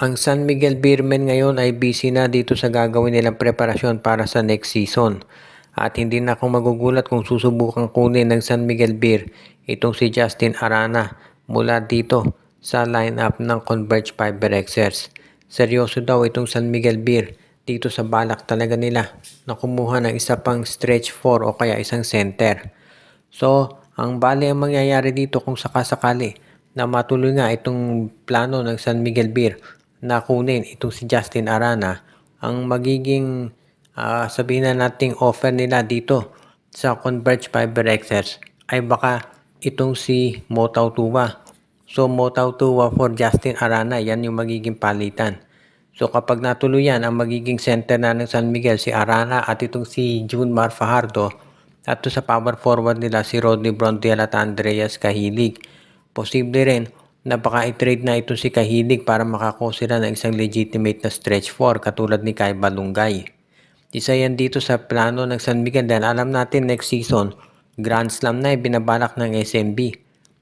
Ang San Miguel Beermen ngayon ay busy na dito sa gagawin nilang preparasyon para sa next season. At hindi na ako magugulat kung susubukan kunin ng San Miguel Beer itong si Justin Arana mula dito sa lineup ng Converge Fiberxers. Seryoso daw itong San Miguel Beer dito sa balak talaga nila na kumuha ng isa pang stretch 4 o kaya isang center. So, ang mangyayari dito kung sakasakali na matuloy nga itong plano ng San Miguel Beer na kunin itong si Justin Arana, ang magiging sabihin na nating offer nila dito sa Converge Fiberxers ay baka itong si Motau Tua. So, Motau Tua for Justin Arana, yan yung magiging palitan. So kapag natuloy yan, ang magiging center na ng San Miguel si Arana at itong si Junmar Fajardo at to sa power forward nila si Rodney Brontiel at Andreas Cahilig. Posible rin na baka i-trade na ito si Cahilig para makakuha sila ng isang legitimate na stretch 4 katulad ni Kai Balungay. Isa yan dito sa plano ng San Miguel dahil alam natin next season, Grand Slam na binabalak ng SMB.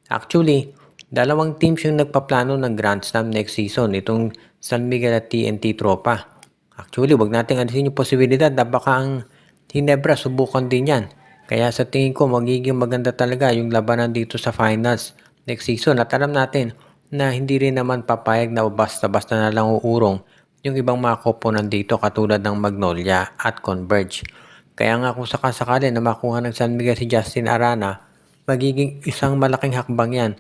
Actually, dalawang teams yung nagpaplano ng Grand Slam next season, itong San Miguel at TNT Tropa. Actually, wag nating alisin yung posibilidad na baka ang Hinebra subukan din yan. Kaya sa tingin ko, magiging maganda talaga yung labanan dito sa finals next season. At alam natin na hindi rin naman papayag na basta-basta na lang uurong yung ibang mga koponan dito katulad ng Magnolia at Converge. Kaya nga kung sakasakali na makuha ng San Miguel si Justin Arana, magiging isang malaking hakbang yan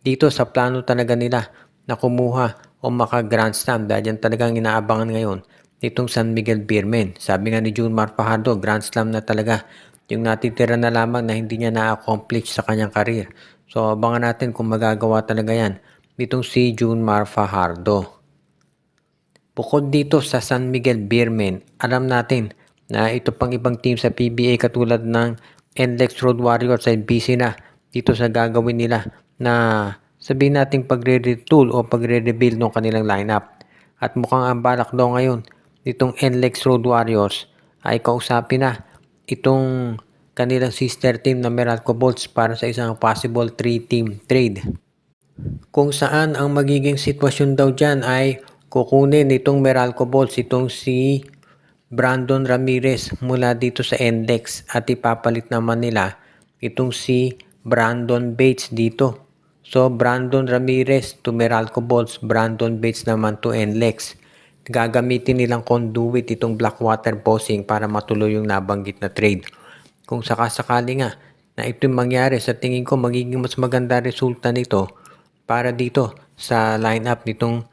dito sa plano talaga nila na kumuha o maka-Grand Slam dahil yan talagang inaabangan ngayon nitong San Miguel Beermen. Sabi nga ni Junmar Fajardo, Grand Slam na talaga yung natitira na lamang na hindi niya na-accomplish sa kanyang career. So abangan natin kung magagawa talaga yan nitong si Junmar Fajardo. Bukod dito sa San Miguel Beermen, alam natin na ito pang ibang team sa PBA katulad ng NLEX Road Warriors ay busy na dito sa gagawin nila na sabihin nating pagre-retool o pagre-rebuild ng kanilang lineup. At mukhang ang balak daw ngayon nitong NLEX Road Warriors ay kausapin na itong kanilang sister team na Meralco Bolts para sa isang possible 3-team trade. Kung saan ang magiging sitwasyon daw dyan ay kukunin itong Meralco Bolts itong si Brandon Ramirez mula dito sa NLEX at ipapalit naman nila itong si Brandon Bates dito. So Brandon Ramirez to Meralco Bolts, Brandon Bates naman to NLEX. Gagamitin nilang conduit itong Blackwater Bossing para matuloy yung nabanggit na trade. Kung sakasakali nga na ito mangyari, sa tingin ko magiging mas maganda resulta nito para dito sa lineup nitong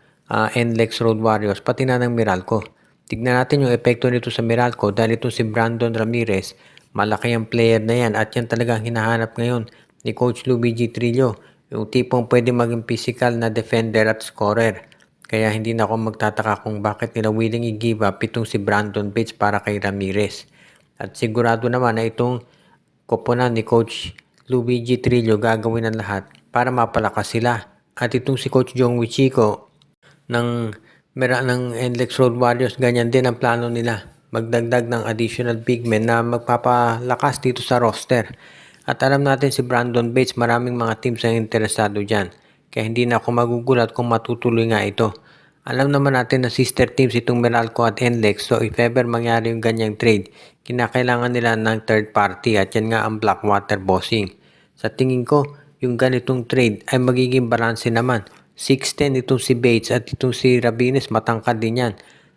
NLEX Road Warriors pati na ng Meralco. Tignan natin yung epekto nito sa Meralco dahil ito si Brandon Ramirez, malaki ang player na yan at yan talagang hinahanap ngayon ni Coach Luigi Trillo, yung tipong pwede maging physical na defender at scorer. Kaya hindi na ako magtataka kung bakit nila willing i-give up itong si Brandon Bates para kay Ramirez. At sigurado naman na itong koponan ni Coach Luigi Trillo gagawin ang lahat para mapalakas sila. At itong si Coach Jong Wichiko ng NLEX Road Warriors, ganyan din ang plano nila. Magdagdag ng additional big men na magpapalakas dito sa roster. At alam natin si Brandon Bates, maraming mga teams ang interesado dyan. Kaya hindi na ako magugulat kung matutuloy nga ito. Alam naman natin na sister teams itong Meralco at NLEX. So if ever mangyari yung ganyang trade, kinakailangan nila ng third party at yan nga ang Blackwater Bossing. Sa tingin ko, yung ganitong trade ay magiging balanse naman. 6'10 itong si Bates at itong si Rabines matangkad din yan.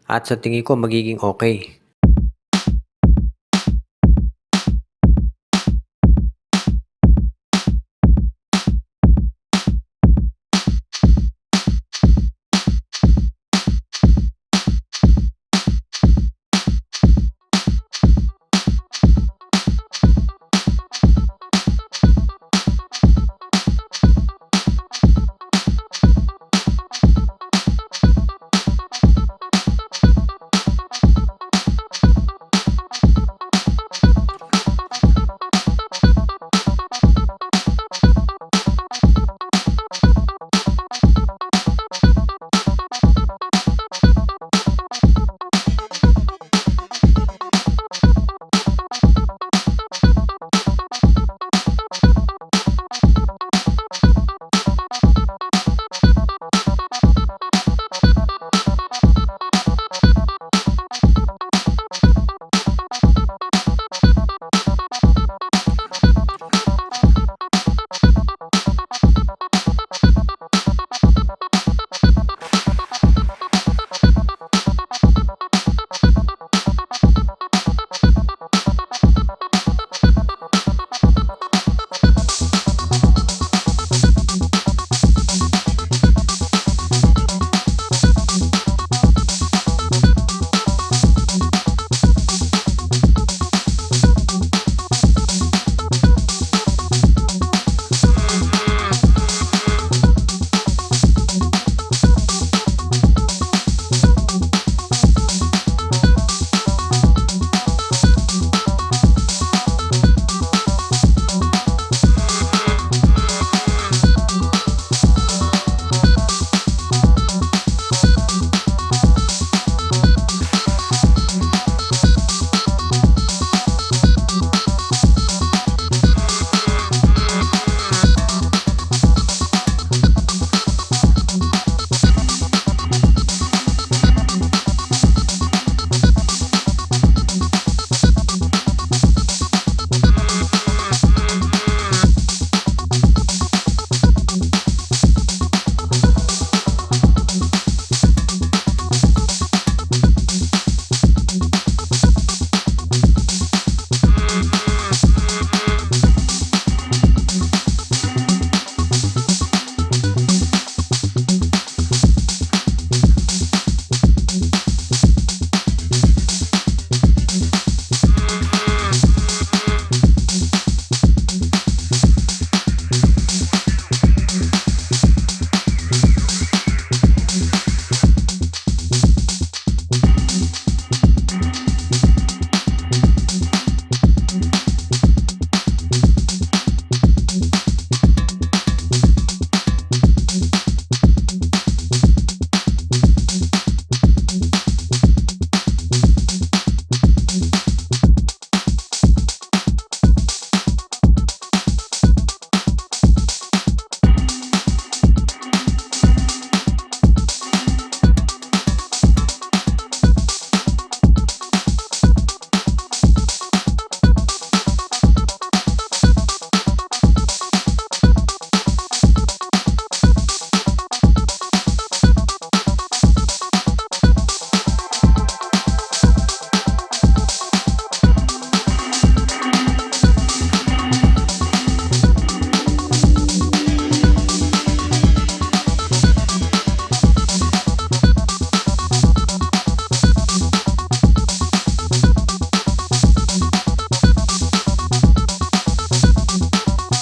At sa tingin ko magiging okay.